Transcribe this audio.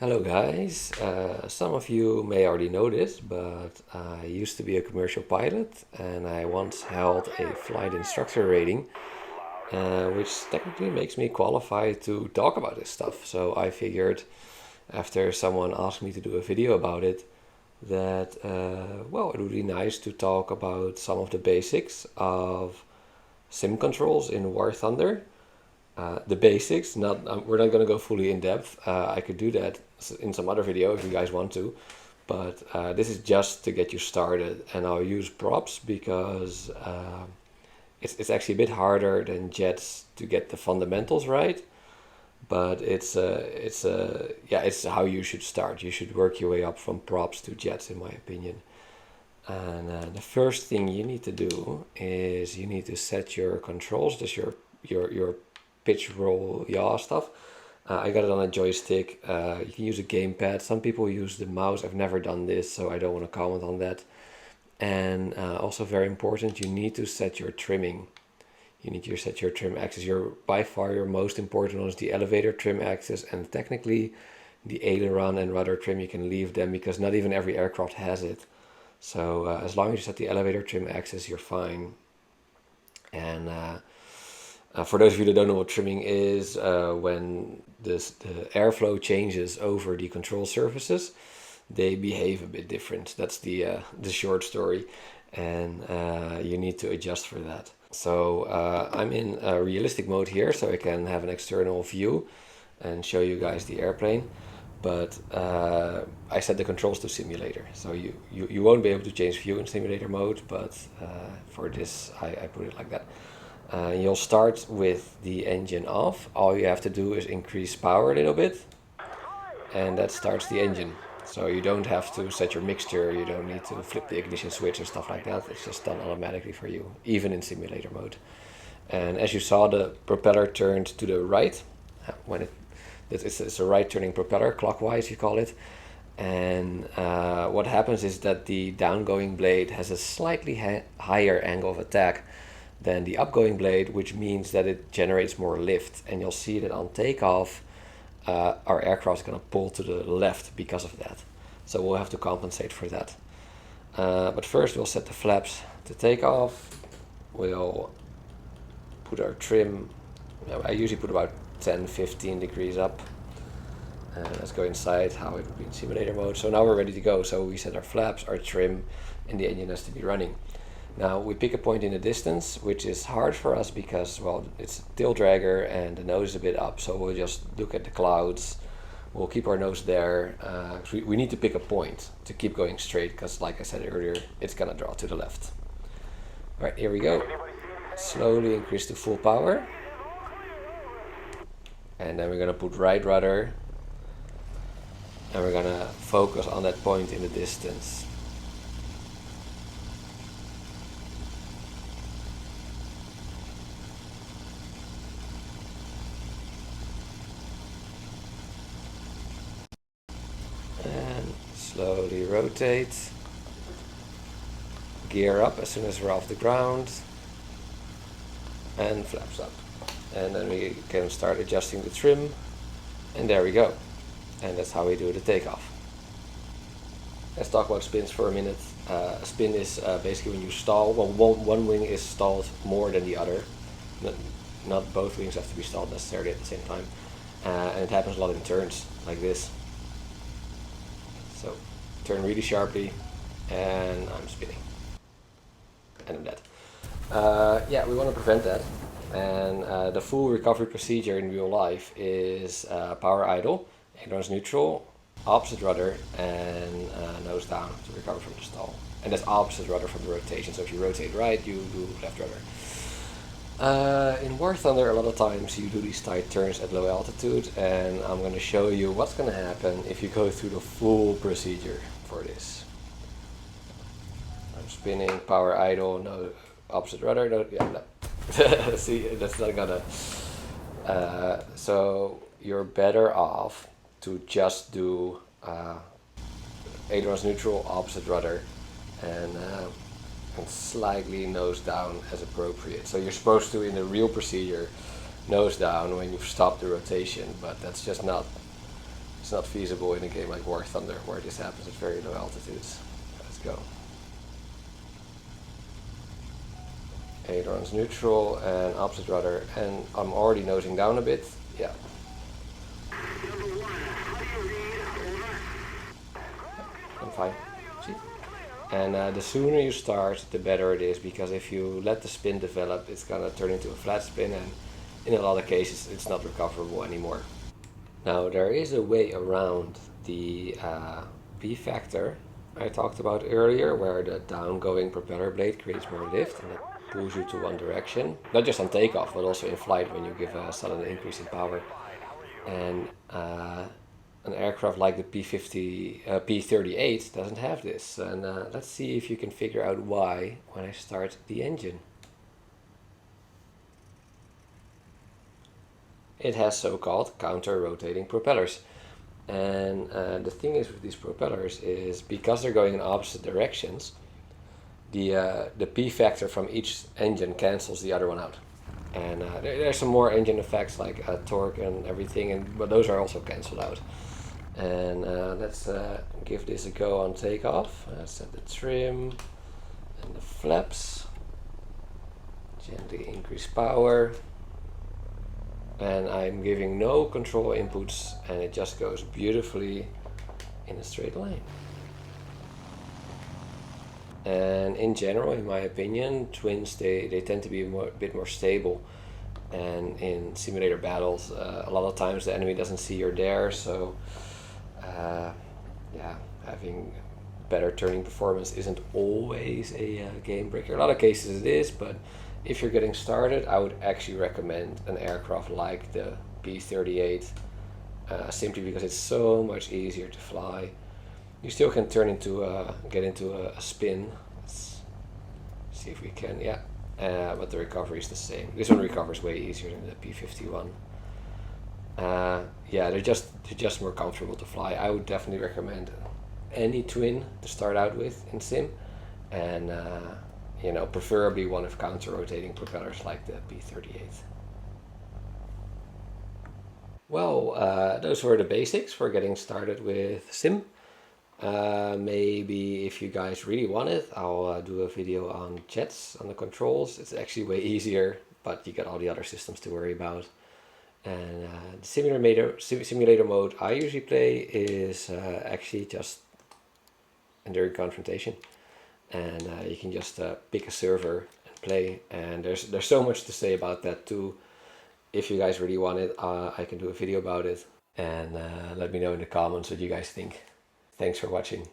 Hello guys, some of you may already know this, but I used to be a commercial pilot and I once held a flight instructor rating, which technically makes me qualified to talk about this stuff. So I figured after someone asked me to do a video about it, that well, it would be nice to talk about some of the basics of sim controls in War Thunder. The basics. Not we're not gonna go fully in depth. I could do that in some other video if you guys want to, but this is just to get you started. And I'll use props because it's actually a bit harder than jets to get the fundamentals right. But it's how you should start. You should work your way up from props to jets, in my opinion. And the first thing you need to do is you need to set your controls, just your pitch, roll, yaw stuff. I got it on a joystick. You can use a gamepad. Some people use the mouse. I've never done this, so I don't want to comment on that. And also very important, you need to set your trimming. You need to set your trim axis. By far your most important one is the elevator trim axis, and technically the aileron and rudder trim you can leave them because not even every aircraft has it. So as long as you set the elevator trim axis, you're fine. And for those of you that don't know what trimming is, when the airflow changes over the control surfaces, they behave a bit different. That's the short story, and you need to adjust for that. So I'm in a realistic mode here, so I can have an external view and show you guys the airplane. But I set the controls to simulator, so you won't be able to change view in simulator mode, but for this I put it like that. You'll start with the engine off. All you have to do is increase power a little bit, and that starts the engine. So you don't have to set your mixture, you don't need to flip the ignition switch or stuff like that. It's just done automatically for you, even in simulator mode. And as you saw, the propeller turned to the right. When it's a right turning propeller, clockwise you call it. And what happens is that the downgoing blade has a slightly higher angle of attack than the upgoing blade, which means that it generates more lift. And you'll see that on takeoff, our aircraft is going to pull to the left because of that. So we'll have to compensate for that. But first we'll set the flaps to take off. We'll put our trim. I usually put about 10-15 degrees up. Let's go inside how it would be in simulator mode. So now we're ready to go. So we set our flaps, our trim, and the engine has to be running. Now we pick a point in the distance, which is hard for us because, well, it's a tail dragger and the nose is a bit up. So we'll just look at the clouds. We'll keep our nose there. We need to pick a point to keep going straight because, like I said earlier, it's gonna draw to the left. All right, here we go. Slowly increase to full power. And then we're gonna put right rudder. And we're gonna focus on that point in the distance. And slowly rotate. Gear up as soon as we're off the ground. And flaps up. And then we can start adjusting the trim. And there we go. And that's how we do the takeoff. Let's talk about spins for a minute. A spin is basically when you stall. Well, one wing is stalled more than the other. Not both wings have to be stalled necessarily at the same time. And it happens a lot in turns, like this. So, turn really sharply, and I'm spinning. And I'm dead. Yeah, we want to prevent that. And the full recovery procedure in real life is power idle, ailerons neutral, opposite rudder, and nose down to recover from the stall. And that's opposite rudder from the rotation. So if you rotate right, you do left rudder. In War Thunder, a lot of times you do these tight turns at low altitude, and I'm going to show you what's going to happen if you go through the full procedure for this. I'm spinning, power idle, no opposite rudder, no, yeah, no. See, that's not gonna. So you're better off to just do ailerons neutral, opposite rudder, and slightly nose down as appropriate. So you're supposed to, in the real procedure, nose down when you've stopped the rotation, but that's just not it's not feasible in a game like War Thunder where this happens at very low altitudes. Let's go. Ailerons neutral and opposite rudder, and I'm already nosing down a bit. Yeah. I'm fine. See? And the sooner you start, the better it is, because if you let the spin develop, it's gonna turn into a flat spin, and in a lot of cases, it's not recoverable anymore. Now, there is a way around the P factor I talked about earlier, where the downgoing propeller blade creates more lift and it pulls you to one direction. Not just on takeoff, but also in flight when you give a sudden increase in power. And an aircraft like the P-38 doesn't have this. And let's see if you can figure out why when I start the engine. It has so-called counter-rotating propellers. And the thing is with these propellers is because they're going in opposite directions, the P factor from each engine cancels the other one out. And there's some more engine effects like torque and everything, but those are also cancelled out. And let's give this a go on takeoff. Set the trim and the flaps. Gently increase power. And I'm giving no control inputs, and it just goes beautifully in a straight line. And in general, in my opinion, twins, they tend to be a bit more stable. And in simulator battles, a lot of times the enemy doesn't see you're there, so yeah, having better turning performance isn't always a game breaker. In a lot of cases it is, but if you're getting started, I would actually recommend an aircraft like the P-38, simply because it's so much easier to fly. You still can get into a spin. Let's see if we can, yeah. But the recovery is the same. This one recovers way easier than the P-51. Yeah, they're just more comfortable to fly. I would definitely recommend any twin to start out with in sim, and preferably one of counter-rotating propellers like the P-38. Well, those were the basics for getting started with sim. Maybe if you guys really want it, I'll do a video on jets, on the controls. It's actually way easier, but you got all the other systems to worry about. And the simulator mode I usually play is actually just enduring confrontation. And you can just pick a server and play, and there's so much to say about that too. If you guys really want it, I can do a video about it, and let me know in the comments what you guys think. Thanks for watching.